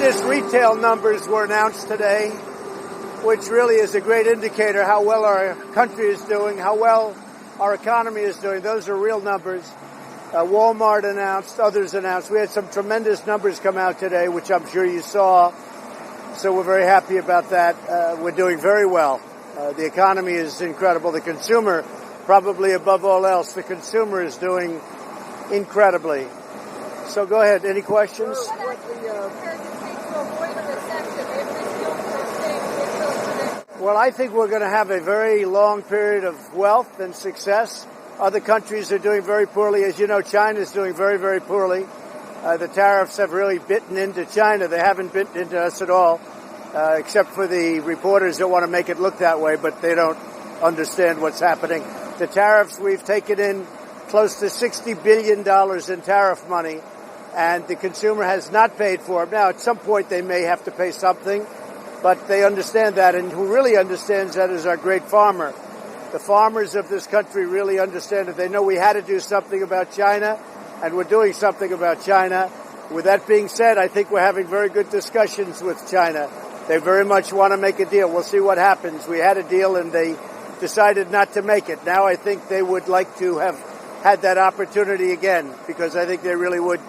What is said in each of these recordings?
tremendous retail numbers were announced today, which really is a great indicator how well our country is doing, how well our economy is doing. Those are real numbers. Walmart announced, others announced. We had some tremendous numbers come out today, which I'm sure you saw. So we're very happy about that. We're doing very well. The economy is incredible. The consumer, probably above all else, the consumer is doing incredibly. So go ahead. Any questions? Well, I think we're going to have a very long period of wealth and success. Other countries are doing very poorly. As you know, China is doing very, very poorly. The tariffs have really bitten into China. They haven't bitten into us at all, except for the reporters that want to make it look that way, but they don't understand what's happening. The tariffs, we've taken in close to $60 billion in tariff money, and the consumer has not paid for them. Now, at some point, they may have to pay something, but they understand that, and who really understands that is our great farmer. The farmers of this country really understand it. They know we had to do something about China, and we're doing something about China. With that being said, I think we're having very good discussions with China. They very much want to make a deal. We'll see what happens. We had a deal, and they decided not to make it. Now I think they would like to have had that opportunity again, because I think they really would.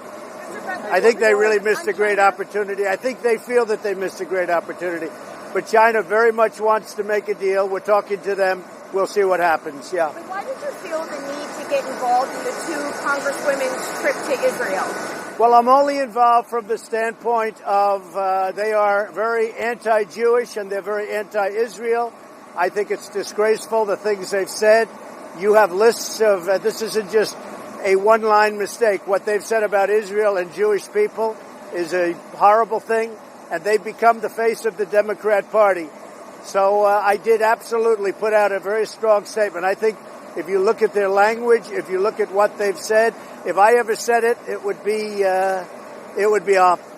I think they really missed a great opportunity. I think they feel that they missed a great opportunity. But China very much wants to make a deal. We're talking to them. We'll see what happens, yeah. But why did you feel the need to get involved in the two congresswomen's trip to Israel? Well, I'm only involved from the standpoint of they are very anti-Jewish and they're very anti-Israel. I think it's disgraceful, the things they've said. You have lists of, this isn't just a one-line mistake. What they've said about Israel and Jewish people is a horrible thing, and they've become the face of the Democrat Party. So I did absolutely put out a very strong statement. I think if you look at their language, if you look at what they've said, if I ever said it, it would be a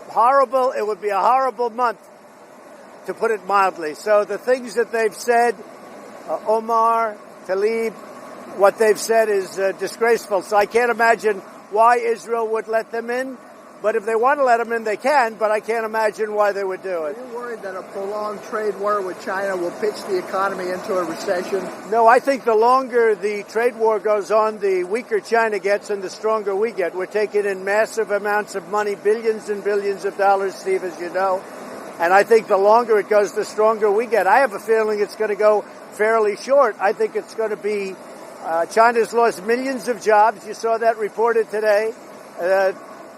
horrible month, to put it mildly. So the things that they've said, Omar, Tlaib, what they've said is disgraceful. So I can't imagine why Israel would let them in. But if they want to let them in, they can, but I can't imagine why they would do it. Are you worried that a prolonged trade war with China will pitch the economy into a recession? No, I think the longer the trade war goes on, the weaker China gets and the stronger we get. We're taking in massive amounts of money, billions and billions of dollars, Steve, as you know. And I think the longer it goes, the stronger we get. I have a feeling it's going to go fairly short. I think it's going to be, China's lost millions of jobs. You saw that reported today.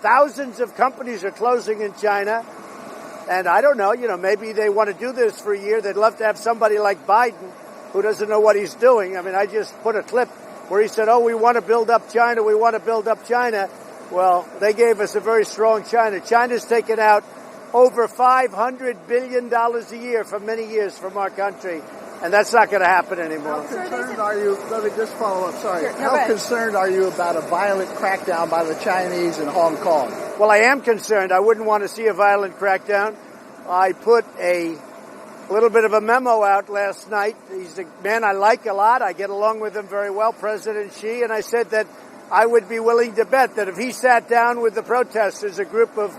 Thousands of companies are closing in China. And I don't know, maybe they want to do this for a year. They'd love to have somebody like Biden who doesn't know what he's doing. I mean, I just put a clip where he said, we want to build up China. We want to build up China. Well, they gave us a very strong China. China's taken out over $500 billion a year for many years from our country. And that's not going to happen anymore. How concerned are you, let me just follow up, sorry. Sure, How concerned are you about a violent crackdown by the Chinese in Hong Kong? Well, I am concerned. I wouldn't want to see a violent crackdown. I put a little bit of a memo out last night. He's a man I like a lot. I get along with him very well, President Xi. And I said that I would be willing to bet that if he sat down with the protesters, a group of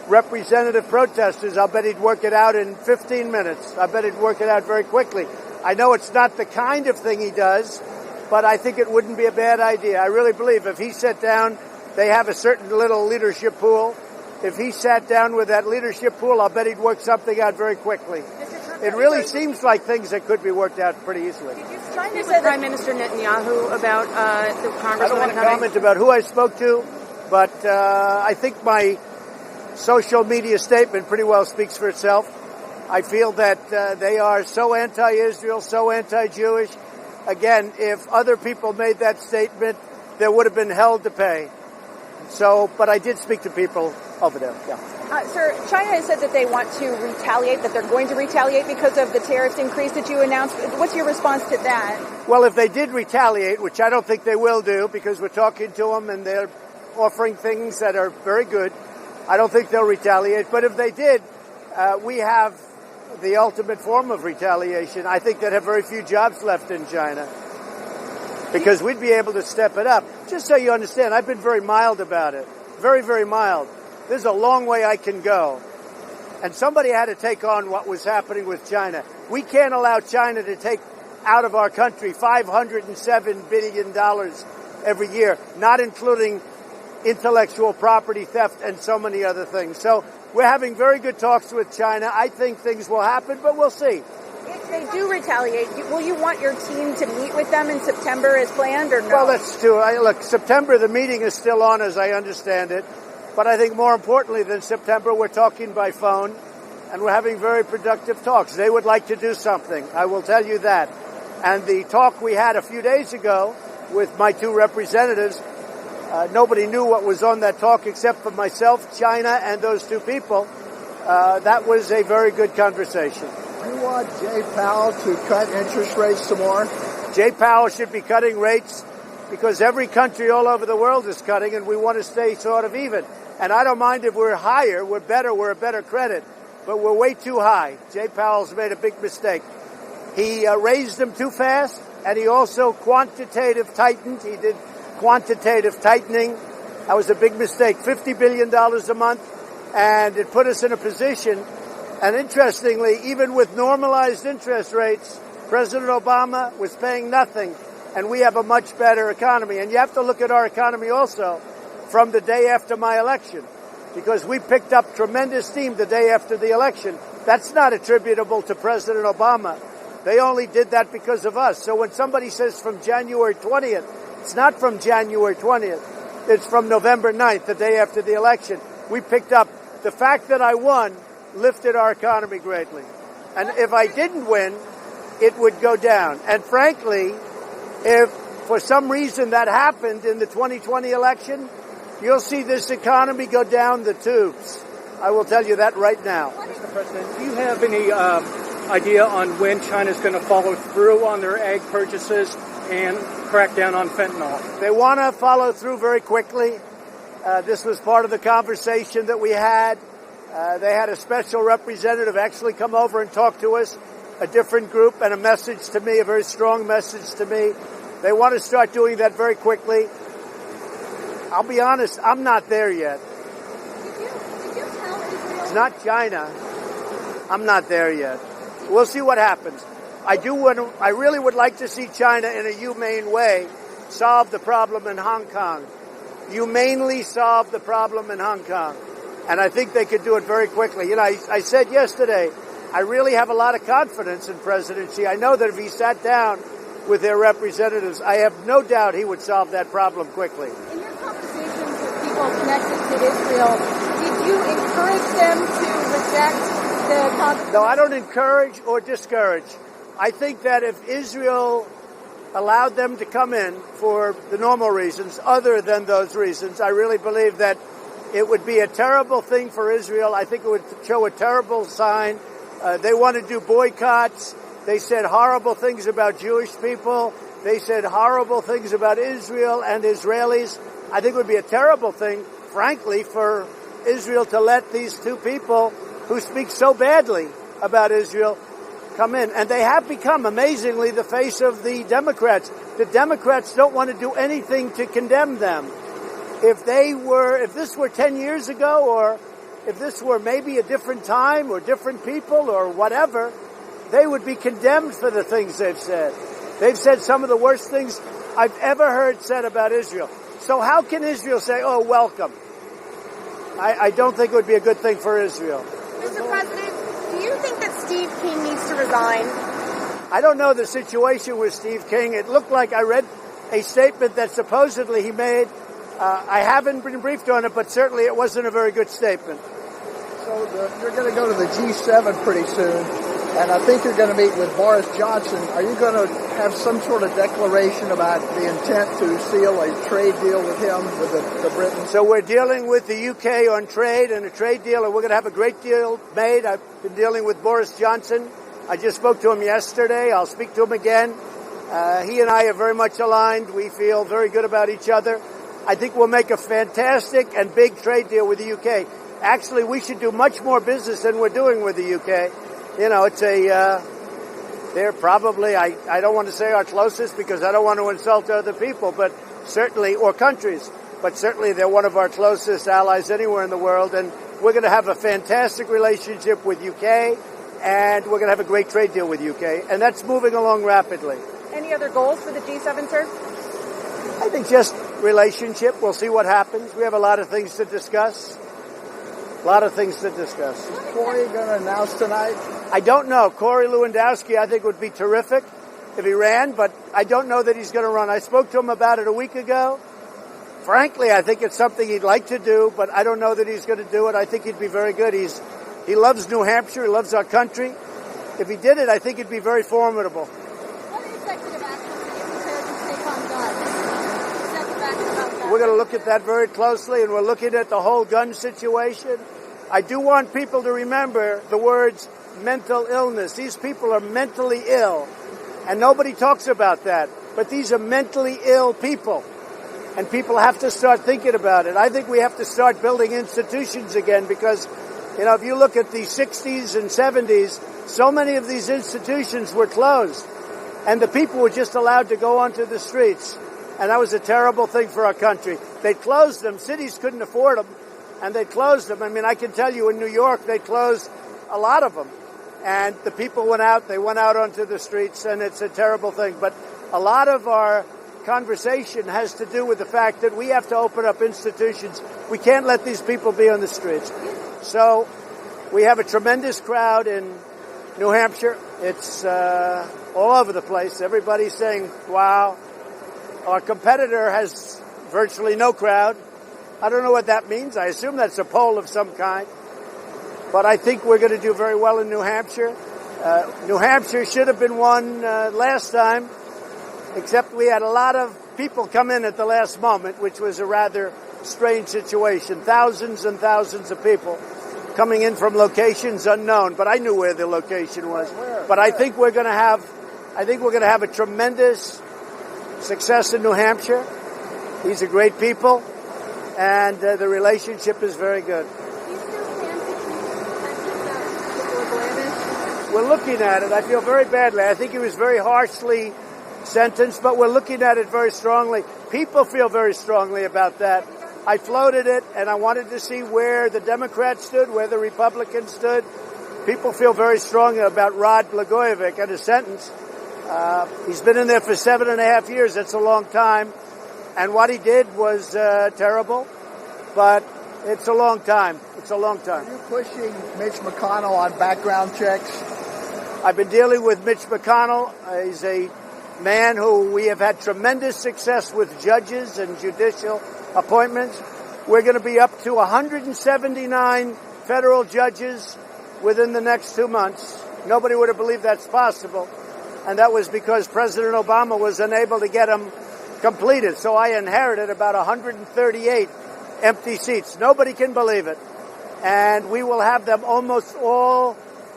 representative protesters, I'll bet he'd work it out in 15 minutes. I bet he'd work it out very quickly. I know it's not the kind of thing he does, but I think it wouldn't be a bad idea. I really believe if he sat down, they have a certain little leadership pool. If he sat down with that leadership pool, I'll bet he'd work something out very quickly. It really seems like things that could be worked out pretty easily. Did you speak with Prime Minister Netanyahu about the Congresswoman? I don't want to comment about who I spoke to, but I think my social media statement pretty well speaks for itself. I feel that they are so anti-Israel, so anti-Jewish. Again, if other people made that statement, there would have been hell to pay. So, but I did speak to people over there, yeah. Sir, China has said that they want to retaliate, that they're going to retaliate because of the tariffs increase that you announced. What's your response to that? Well, if they did retaliate, which I don't think they will do because we're talking to them and they're offering things that are very good, I don't think they'll retaliate. But if they did, we have the ultimate form of retaliation. I think they'd have very few jobs left in China because we'd be able to step it up. Just so you understand, I've been very mild about it. Very, very mild. There's a long way I can go. And somebody had to take on what was happening with China. We can't allow China to take out of our country $507 billion every year, not including intellectual property theft and so many other things. So we're having very good talks with China. I think things will happen, but we'll see. If they do retaliate, will you want your team to meet with them in September as planned, or no? Well, that's true. Look, September, the meeting is still on, as I understand it. But I think more importantly than September, we're talking by phone, and we're having very productive talks. They would like to do something. I will tell you that. And the talk we had a few days ago with my two representatives, nobody knew what was on that talk except for myself, China, and those two people. That was a very good conversation. You want Jay Powell to cut interest rates some more? Jay Powell should be cutting rates because every country all over the world is cutting, and we want to stay sort of even. And I don't mind if we're higher, we're a better credit, but we're way too high. Jay Powell's made a big mistake. He raised them too fast, and he also quantitative tightened. He did quantitative tightening. That was a big mistake, $50 billion a month, and it put us in a position. And interestingly, even with normalized interest rates, President Obama was paying nothing, and we have a much better economy. And you have to look at our economy also from the day after my election, because we picked up tremendous steam the day after the election. That's not attributable to President Obama. They only did that because of us. So when somebody says from January 20th, it's not from January 20th. It's from November 9th, the day after the election. We picked up. The fact that I won lifted our economy greatly. And if I didn't win, it would go down. And frankly, if for some reason that happened in the 2020 election, you'll see this economy go down the tubes. I will tell you that right now. Mr. President, do you have any idea on when China's going to follow through on their ag purchases and crack down on fentanyl? They want to follow through very quickly. This was part of the conversation that we had. They had a special representative actually come over and talk to us, a different group, and a message to me, a very strong message to me. They want to start doing that very quickly. I'll be honest, I'm not there yet. Did you tell Israel? It's not China. I'm not there yet. We'll see what happens. I really would like to see China in a humane way solve the problem in Hong Kong. Humanely solve the problem in Hong Kong. And I think they could do it very quickly. You know, I said yesterday, I really have a lot of confidence in President Xi. I know that if he sat down with their representatives, I have no doubt he would solve that problem quickly. In your conversations with people connected to Israel, did you encourage them to reject the concept? No, I don't encourage or discourage. I think that if Israel allowed them to come in for the normal reasons, other than those reasons, I really believe that it would be a terrible thing for Israel. I think it would show a terrible sign. They want to do boycotts. They said horrible things about Jewish people. They said horrible things about Israel and Israelis. I think it would be a terrible thing, frankly, for Israel to let these two people who speak so badly about Israel come in. And they have become, amazingly, the face of the Democrats. The Democrats don't want to do anything to condemn them. If this were 10 years ago, or if this were maybe a different time or different people or whatever, they would be condemned for the things they've said. They've said some of the worst things I've ever heard said about Israel. So how can Israel say, oh, welcome? I don't think it would be a good thing for Israel. Mr. President, do you think that Steve King needs to resign? I don't know the situation with Steve King. It looked like I read a statement that supposedly he made. I haven't been briefed on it, but certainly it wasn't a very good statement. So you're going to go to the G7 pretty soon, and I think you're going to meet with Boris Johnson. Are you going to have some sort of declaration about the intent to seal a trade deal with him, with the Britons? So we're dealing with the UK on trade and a trade deal, and we're going to have a great deal made. I've been dealing with Boris Johnson. I just spoke to him yesterday. I'll speak to him again. He and I are very much aligned. We feel very good about each other. I think we'll make a fantastic and big trade deal with the UK. Actually, we should do much more business than we're doing with the UK. You know, they're probably, I don't want to say our closest because I don't want to insult other people, but certainly, or countries, but certainly they're one of our closest allies anywhere in the world. And we're going to have a fantastic relationship with UK, and we're going to have a great trade deal with UK, and that's moving along rapidly. Any other goals for the G7, sir? I think just relationship. We'll see what happens. We have a lot of things to discuss. A lot of things to discuss. Is Corey going to announce tonight? I don't know. Corey Lewandowski, I think, would be terrific if he ran, but I don't know that he's going to run. I spoke to him about it a week ago. Frankly, I think it's something he'd like to do, but I don't know that he's going to do it. I think he'd be very good. He loves New Hampshire. He loves our country. If he did it, I think it'd be very formidable. What executive action are you prepared to take on guns? Executive action about guns? We're going to look at that very closely, and we're looking at the whole gun situation. I do want people to remember the words mental illness. These people are mentally ill, and nobody talks about that. But these are mentally ill people, and people have to start thinking about it. I think we have to start building institutions again because, you know, if you look at the 60s and 70s, so many of these institutions were closed, and the people were just allowed to go onto the streets. And that was a terrible thing for our country. They closed them. Cities couldn't afford them, and they closed them. I mean, I can tell you in New York, they closed a lot of them. And the people went out onto the streets, and it's a terrible thing. But a lot of our conversation has to do with the fact that we have to open up institutions. We can't let these people be on the streets. So we have a tremendous crowd in New Hampshire. It's all over the place. Everybody's saying, wow. Our competitor has virtually no crowd. I don't know what that means. I assume that's a poll of some kind. But I think we're going to do very well in New Hampshire. New Hampshire should have been won last time, except we had a lot of people come in at the last moment, which was a rather strange situation. Thousands and thousands of people coming in from locations unknown, but I knew where the location was. But I think we're going to have a tremendous success in New Hampshire. These are great people, and the relationship is very good. We're looking at it. I feel very badly. I think he was very harshly sentenced, but we're looking at it very strongly. People feel very strongly about that. I floated it, and I wanted to see where the Democrats stood, where the Republicans stood. People feel very strongly about Rod Blagojevich and his sentence. He's been in there for 7.5 years. That's a long time. And what he did was terrible, but it's a long time. It's a long time. Are you pushing Mitch McConnell on background checks? I've been dealing with Mitch McConnell. He's a man who we have had tremendous success with judges and judicial appointments. We're going to be up to 179 federal judges within the next 2 months. Nobody would have believed that's possible. And that was because President Obama was unable to get them completed. So I inherited about 138 empty seats. Nobody can believe it. And we will have them almost all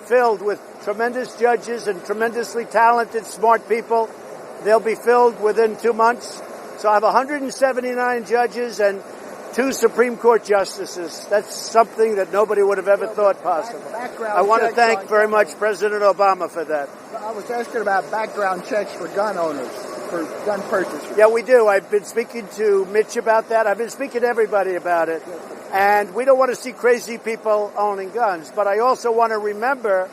filled with tremendous judges and tremendously talented, smart people. They'll be filled within 2 months. So I have 179 judges and 2 Supreme Court justices. That's something that nobody would have ever thought possible. I want to thank very much President Obama for that. I was asking about background checks for gun owners, for gun purchasers. Yeah, we do. I've been speaking to Mitch about that. I've been speaking to everybody about it. And we don't want to see crazy people owning guns. But I also want to remember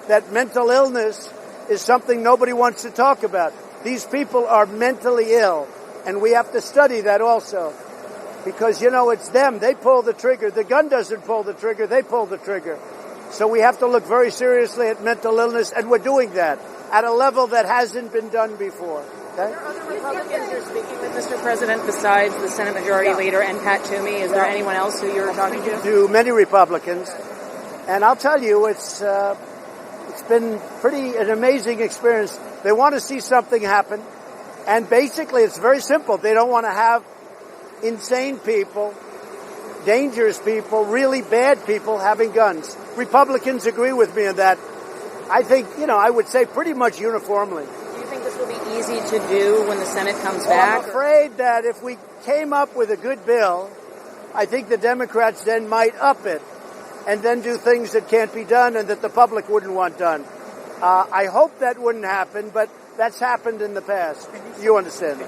that mental illness is something nobody wants to talk about. These people are mentally ill, and we have to study that also. Because, you know, it's them. They pull the trigger. The gun doesn't pull the trigger. They pull the trigger. So we have to look very seriously at mental illness, and we're doing that at a level that hasn't been done before. Okay? Are there other Republicans you're speaking with, Mr. President, besides the Senate Majority Leader and Pat Toomey? Is there anyone else who you're talking to? To many Republicans. And I'll tell you, it's been an amazing experience. They want to see something happen. And basically, it's very simple. They don't want to have insane people, dangerous people, really bad people having guns. Republicans agree with me on that. I think, I would say pretty much uniformly. Do you think this will be easy to do when the Senate comes back? I'm afraid that if we came up with a good bill, I think the Democrats then might up it and then do things that can't be done and that the public wouldn't want done. I hope that wouldn't happen, but that's happened in the past. You understand.